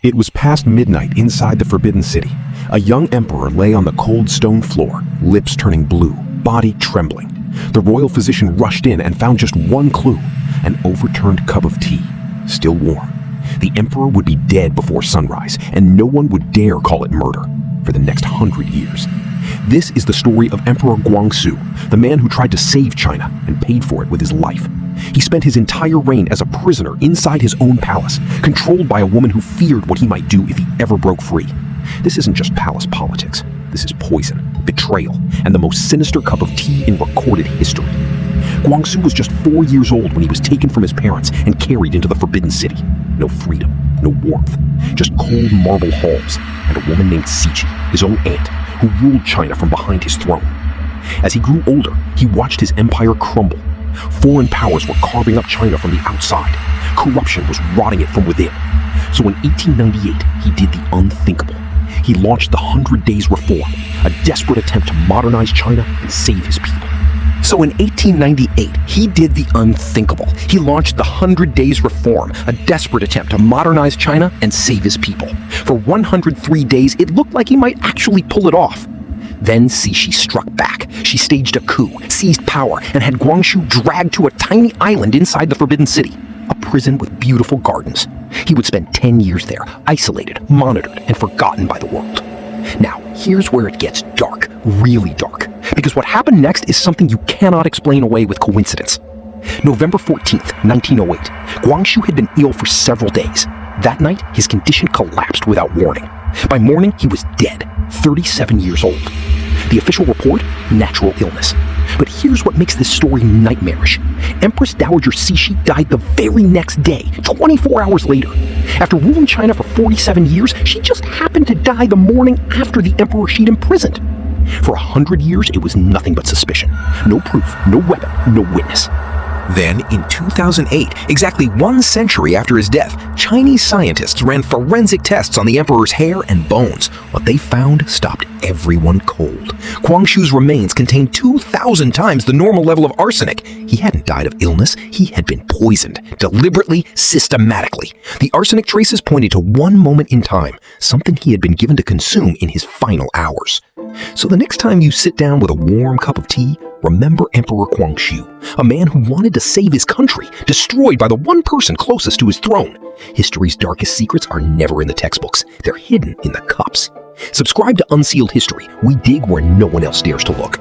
It was past midnight inside the Forbidden City. A young emperor lay on the cold stone floor, lips turning blue, body trembling. The royal physician rushed in and found just one clue: an overturned cup of tea, still warm. The emperor would be dead before sunrise, and no one would dare call it murder for the next 100 years. This is the story of Emperor Guangxu, the man who tried to save China and paid for it with his life. He spent his entire reign as a prisoner inside his own palace, controlled by a woman who feared what he might do if he ever broke free. This isn't just palace politics. This is poison, betrayal, and the most sinister cup of tea in recorded history. Guangxu was just 4 years old when he was taken from his parents and carried into the Forbidden City. No freedom, no warmth, just cold marble halls, and a woman named Cixi, his own aunt, who ruled China from behind his throne. As he grew older, he watched his empire crumble. Foreign powers were carving up China from the outside. Corruption was rotting it from within. So in 1898, he did the unthinkable. He launched the 100 Days Reform, a desperate attempt to modernize China and save his people. So in 1898, he did the unthinkable. He launched the 100 Days Reform, a desperate attempt to modernize China and save his people. For 103 days, it looked like he might actually pull it off. Then Cixi struck back. She staged a coup, seized power, and had Guangxu dragged to a tiny island inside the Forbidden City, a prison with beautiful gardens. He would spend 10 years there, isolated, monitored, and forgotten by the world. Now, here's where it gets dark, really dark, because what happened next is something you cannot explain away with coincidence. November 14th, 1908, Guangxu had been ill for several days. That night, his condition collapsed without warning. By morning, he was dead, 37 years old. The official report? Natural illness. But here's what makes this story nightmarish. Empress Dowager Cixi died the very next day, 24 hours later. After ruling China for 47 years, she just happened to die the morning after the emperor she'd imprisoned. For 100 years, it was nothing but suspicion. No proof, no weapon, no witness. Then, in 2008, exactly 1 century after his death, Chinese scientists ran forensic tests on the emperor's hair and bones. What they found stopped everyone cold. Guangxu's remains contained 2,000 times the normal level of arsenic. He hadn't died of illness, he had been poisoned, deliberately, systematically. The arsenic traces pointed to one moment in time, something he had been given to consume in his final hours. So the next time you sit down with a warm cup of tea, remember Emperor Guangxu, a man who wanted to save his country, destroyed by the one person closest to his throne. History's darkest secrets are never in the textbooks. They're hidden in the cups. Subscribe to Unsealed History. We dig where no one else dares to look.